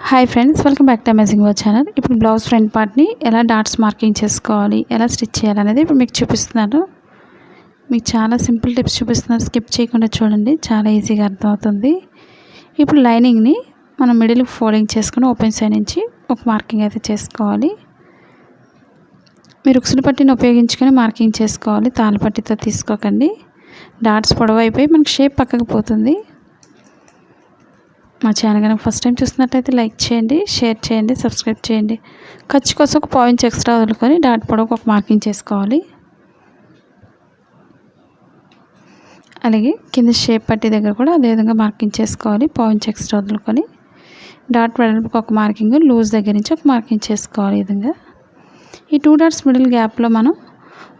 Hi friends, welcome back to amazing work channel. ఇప్పుడు blouse front పార్ట్ని ఎలా dots marking చేసుకోవాలి, ఎలా స్టిచ్ చేయాలనేది ఇప్పుడు మీకు చూపిస్తున్నాను. మీకు చాలా సింపుల్ టిప్స్ చూపిస్తున్నాను, స్కిప్ చేయకుండా చూడండి, చాలా ఈజీగా అర్థమవుతుంది. ఇప్పుడు లైనింగ్ని మనం మిడిల్ ఫోల్డింగ్ చేసుకుని ఓపెన్ సైడ్ నుంచి ఒక మార్కింగ్ అయితే చేసుకోవాలి. మీరు ఉక్సులు పట్టిని ఉపయోగించుకొని మార్కింగ్ చేసుకోవాలి, తాళ్ళ పట్టితో తీసుకోకండి. డాట్స్ పొడవైపోయి మనకి షేప్ పక్కకు పోతుంది. మా ఛానల్ కనుక ఫస్ట్ టైం చూస్తున్నట్లయితే లైక్ చేయండి, షేర్ చేయండి, సబ్స్క్రైబ్ చేయండి. ఖర్చు కోసం ఒక పాయింట్ ఎక్స్ట్రా వదులుకొని డాట్ పొడవుకు ఒక మార్కింగ్ చేసుకోవాలి. అలాగే కింద షేప్ పట్టి దగ్గర కూడా అదేవిధంగా మార్కింగ్ చేసుకోవాలి. పాయింట్స్ ఎక్స్ట్రా వదులుకొని డాట్ వెడల్పుకి ఒక మార్కింగ్, లూజ్ దగ్గర నుంచి ఒక మార్కింగ్ చేసుకోవాలి. ఈ విధంగా ఈ 2 డాట్స్ మిడిల్ గ్యాప్లో మనం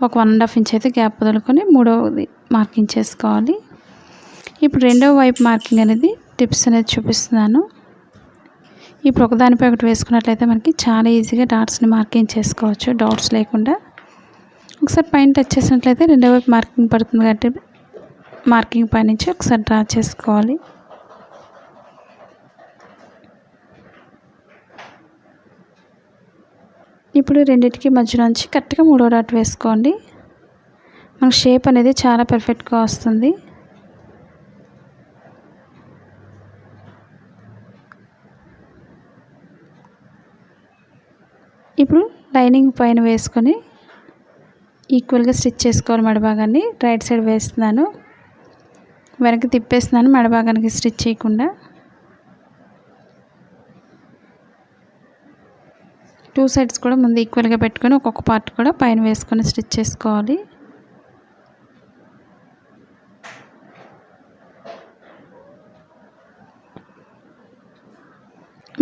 ఒక 1.5 ఇంచ్ అయితే గ్యాప్ వదులుకొని మూడవది మార్కింగ్ చేసుకోవాలి. ఇప్పుడు రెండవ వైపు మార్కింగ్ అనేది టిప్స్ అనేది చూపిస్తున్నాను. ఇప్పుడు ఒకదానిపై ఒకటి వేసుకున్నట్లయితే మనకి చాలా ఈజీగా డాట్స్ని మార్కింగ్ చేసుకోవచ్చు, డాట్స్ లేకుండా. ఒకసారి పైన టచ్ చేసినట్లయితే రెండో వైపు మార్కింగ్ పడుతుంది కాబట్టి మార్కింగ్ పై నుంచి ఒకసారి డ్రా చేసుకోవాలి. ఇప్పుడు రెండింటికి మధ్య నుంచి కరెక్ట్గా మూడో డాట్ వేసుకోండి. మన షేప్ అనేది చాలా పర్ఫెక్ట్గా వస్తుంది. ఇప్పుడు లైనింగ్ పైన వేసుకొని ఈక్వల్గా స్టిచ్ చేసుకోవాలి. మెడభాగాన్ని రైట్ సైడ్ వేస్తున్నాను, వెనక్కి తిప్పేస్తున్నాను, మెడభాగానికి స్టిచ్ చేయకుండా. 2 సైడ్స్ కూడా ముందు ఈక్వల్గా పెట్టుకొని ఒక్కొక్క పార్ట్ కూడా పైన వేసుకొని స్టిచ్ చేసుకోవాలి.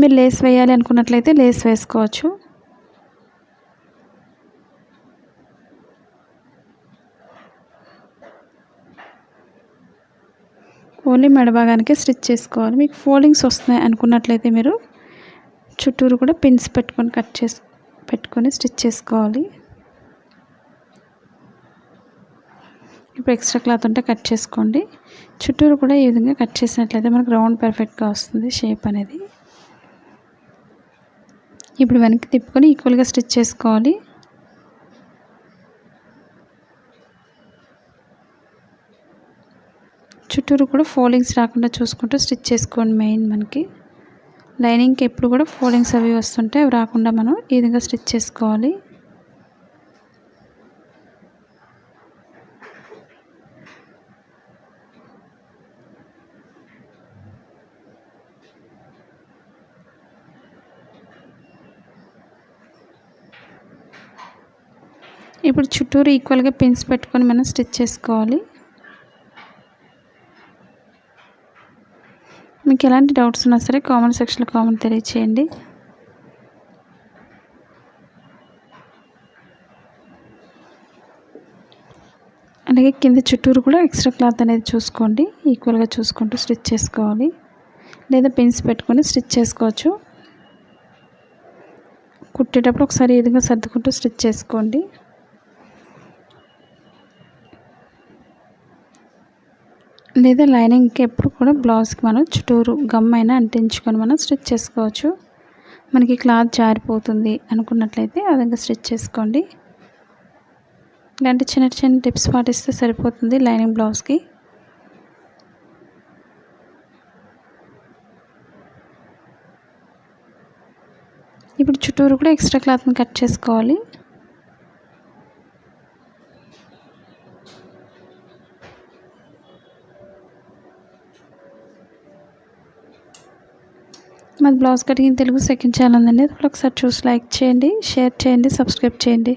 మీరు లేస్ వేయాలి అనుకున్నట్లయితే లేస్ వేసుకోవచ్చు. ఓన్లీ మెడభాగానికి స్టిచ్ చేసుకోవాలి. మీకు ఫోల్డింగ్స్ వస్తున్నాయి అనుకున్నట్లయితే మీరు చుట్టూరు కూడా పిన్స్ పెట్టుకొని స్టిచ్ చేసుకోవాలి. ఇప్పుడు ఎక్స్ట్రా క్లాత్ ఉంటే కట్ చేసుకోండి. చుట్టూరు కూడా ఈ విధంగా కట్ చేసినట్లయితే మనకు రౌండ్ పర్ఫెక్ట్గా వస్తుంది షేప్ అనేది. ఇప్పుడు వెనక్కి తిప్పుకొని ఈక్వల్గా స్టిచ్ చేసుకోవాలి. చుట్టూరు కూడా ఫోల్డింగ్స్ రాకుండా చూసుకుంటూ స్టిచ్ చేసుకోండి. మెయిన్ మనకి లైనింగ్కి ఎప్పుడు కూడా ఫోల్డింగ్స్ అవి వస్తుంటే అవి రాకుండా మనం ఈ విధంగా స్టిచ్ చేసుకోవాలి. ఇప్పుడు చుట్టూరు ఈక్వల్గా పిన్స్ పెట్టుకొని మనం స్టిచ్ చేసుకోవాలి. మీకు ఎలాంటి డౌట్స్ ఉన్నా సరే కామెంట్ సెక్షన్లో కామెంట్ తెలియచేయండి. అలాగే కింద చుట్టూరు కూడా ఎక్స్ట్రా క్లాత్ అనేది చూసుకోండి, ఈక్వల్గా చూసుకుంటూ స్టిచ్ చేసుకోవాలి. లేదా పిన్స్ పెట్టుకొని స్టిచ్ చేసుకోవచ్చు. కుట్టేటప్పుడు ఒకసారి ఈ విధంగా సర్దుకుంటూ స్టిచ్ చేసుకోండి. లేదా లైనింగ్కి ఎప్పుడు కూడా బ్లౌజ్కి మనం చుట్టూరు గమ్ అయినా అంటించుకొని మనం స్టిచ్ చేసుకోవచ్చు. మనకి క్లాత్ జారిపోతుంది అనుకున్నట్లయితే ఆ విధంగా స్టిచ్ చేసుకోండి. ఇలాంటి చిన్న చిన్న టిప్స్ పాటిస్తే సరిపోతుంది లైనింగ్ బ్లౌజ్కి. ఇప్పుడు చుట్టూరు కూడా ఎక్స్ట్రా క్లాత్ని కట్ చేసుకోవాలి. మాది blouse cutting Telugu second channel ఉందండి, అది కూడా ఒకసారి చూసి లైక్ చేయండి, షేర్ చేయండి, సబ్స్క్రైబ్ చేయండి.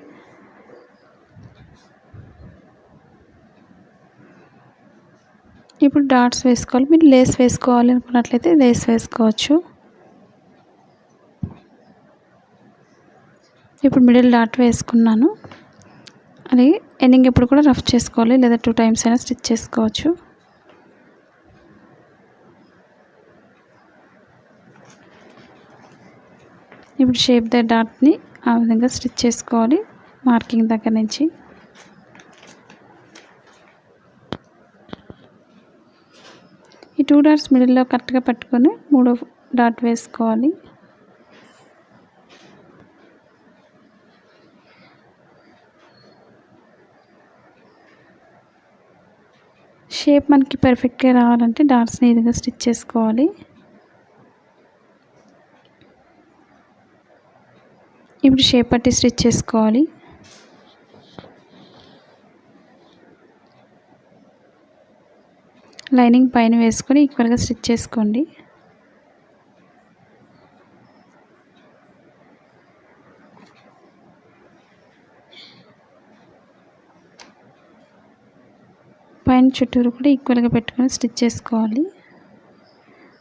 ఇప్పుడు డాట్స్ వేసుకోవాలి. మీరు లేస్ వేసుకోవాలి అనుకున్నట్లయితే లేస్ వేసుకోవచ్చు. ఇప్పుడు మిడిల్ డాట్ వేసుకున్నాను. అలాగే ఎండింగ్ ఎప్పుడు కూడా రఫ్ చేసుకోవాలి, లేదా 2 టైమ్స్ అయినా స్టిచ్ చేసుకోవచ్చు. ఇప్పుడు షేప్ ద డాట్ని ఆ విధంగా స్టిచ్ చేసుకోవాలి మార్కింగ్ దగ్గర నుంచి. ఈ 2 డాట్స్ మిడిల్లో కరెక్ట్గా పట్టుకొని 3వ డాట్ వేసుకోవాలి. షేప్ మనకి పర్ఫెక్ట్గా రావాలంటే డాట్స్ని ఈ విధంగా స్టిచ్ చేసుకోవాలి. ఇప్పుడు షేప్ పట్టి స్టిచ్ చేసుకోవాలి. లైనింగ్ పైన వేసుకొని ఈక్వల్గా స్టిచ్ చేసుకోండి. పైన చుట్టూరు కూడా ఈక్వల్గా పెట్టుకొని స్టిచ్ చేసుకోవాలి.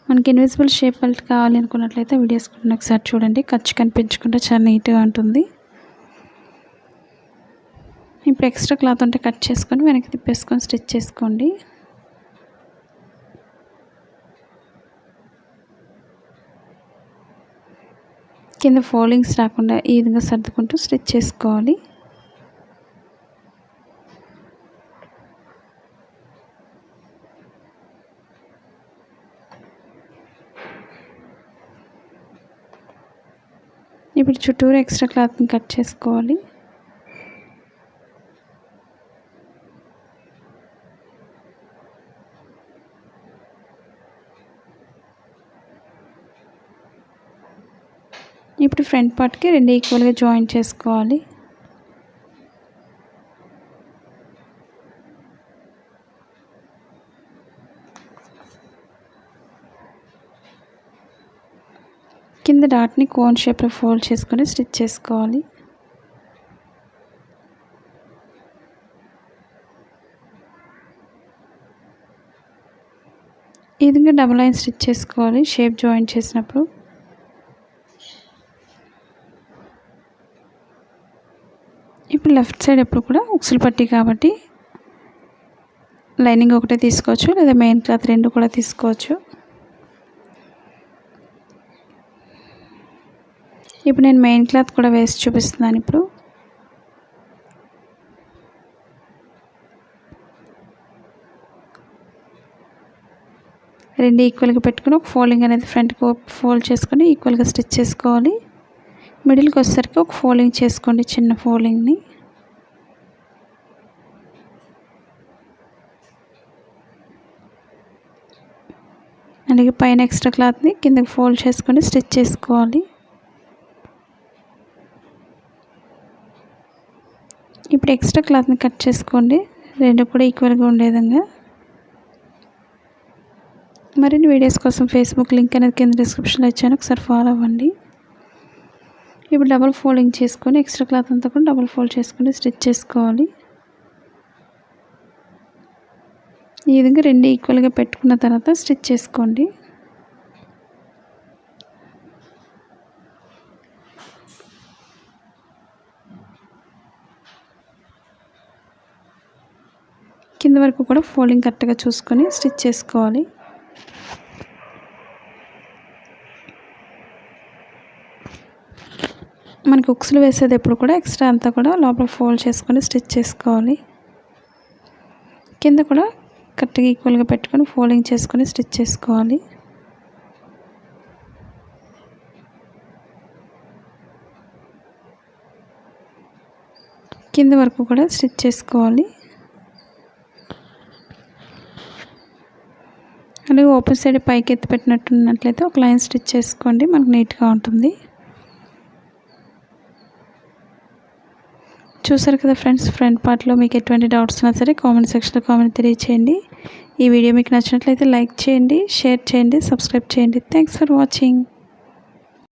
మనకి ఇన్విజిబుల్ షేప్ బెల్ట్ కావాలి అనుకున్నట్లయితే వీడియోస్ కూడా ఒకసారి చూడండి. ఖర్చు కనిపించకుండా చాలా నీట్గా ఉంటుంది. ఇప్పుడు ఎక్స్ట్రా క్లాత్ ఉంటే కట్ చేసుకొని వెనక్కి తిప్పేసుకొని స్టిచ్ చేసుకోండి. కింద ఫోల్డింగ్స్ రాకుండా ఈ విధంగా సర్దుకుంటూ స్టిచ్ చేసుకోవాలి. ఇప్పుడు చుట్టూరు ఎక్స్ట్రా క్లాత్ని కట్ చేసుకోవాలి. ఇప్పుడు ఫ్రంట్ పార్ట్కి రెండు ఈక్వల్గా జాయిన్ చేసుకోవాలి. కింద డాట్ని కోన్ షేప్లో ఫోల్డ్ చేసుకొని స్టిచ్ చేసుకోవాలి. ఈ విధంగా డబుల్ లైన్ స్టిచ్ చేసుకోవాలి షేప్ జాయిన్ చేసినప్పుడు. ఇప్పుడు లెఫ్ట్ సైడ్ ఎప్పుడు కూడా ఉక్సులు పట్టి కాబట్టి లైనింగ్ ఒకటే తీసుకోవచ్చు, లేదా మెయిన్ క్లాత్ రెండు కూడా తీసుకోవచ్చు. ఇప్పుడు నేను మెయిన్ క్లాత్ కూడా వేసి చూపిస్తున్నాను. ఇప్పుడు రెండు ఈక్వల్గా పెట్టుకుని ఒక ఫోల్డింగ్ అనేది ఫ్రంట్కి ఫోల్డ్ చేసుకొని ఈక్వల్గా స్టిచ్ చేసుకోవాలి. మిడిల్కి వచ్చేసరికి ఒక ఫోల్డింగ్ చేసుకోండి, చిన్న ఫోల్డింగ్ని. అలాగే పైన ఎక్స్ట్రా క్లాత్ని కిందకి ఫోల్డ్ చేసుకొని స్టిచ్ చేసుకోవాలి. ఇప్పుడు ఎక్స్ట్రా క్లాత్ని కట్ చేసుకోండి, రెండు కూడా ఈక్వల్గా ఉండే విధంగా. మరిన్ని వీడియోస్ కోసం ఫేస్బుక్ లింక్ అనేది కింద డిస్క్రిప్షన్లో ఇచ్చాను, ఒకసారి ఫాలో అవ్వండి. ఇప్పుడు డబుల్ ఫోల్డింగ్ చేసుకొని ఎక్స్ట్రా క్లాత్ అంతా కూడా డబుల్ ఫోల్డ్ చేసుకొని స్టిచ్ చేసుకోవాలి. ఈ విధంగా రెండు ఈక్వల్గా పెట్టుకున్న తర్వాత స్టిచ్ చేసుకోండి. కింద వరకు కూడా ఫోల్డింగ్ కరెక్ట్గా చూసుకొని స్టిచ్ చేసుకోవాలి. మనకి ఉక్సులు వేసేది ఎప్పుడు కూడా ఎక్స్ట్రా అంతా కూడా లోపల ఫోల్డ్ చేసుకొని స్టిచ్ చేసుకోవాలి. కింద కూడా కరెక్ట్గా ఈక్వల్గా పెట్టుకొని ఫోల్డింగ్ చేసుకొని స్టిచ్ చేసుకోవాలి. కింద వరకు కూడా స్టిచ్ చేసుకోవాలి. అలాగే ఓపెన్ సైడ్ పైకి ఎత్తి పెట్టినట్టున్నట్లయితే ఒక లైన్ స్టిచ్ చేసుకోండి, మనకు నీట్గా ఉంటుంది. చూసారు కదా ఫ్రెండ్స్, ఫ్రంట్ పార్ట్లో మీకు ఎటువంటి డౌట్స్ ఉన్నా సరే కామెంట్ సెక్షన్లో కామెంట్ తెలియచేయండి. ఈ వీడియో మీకు నచ్చినట్లయితే లైక్ చేయండి, షేర్ చేయండి, సబ్స్క్రైబ్ చేయండి. Thanks for watching.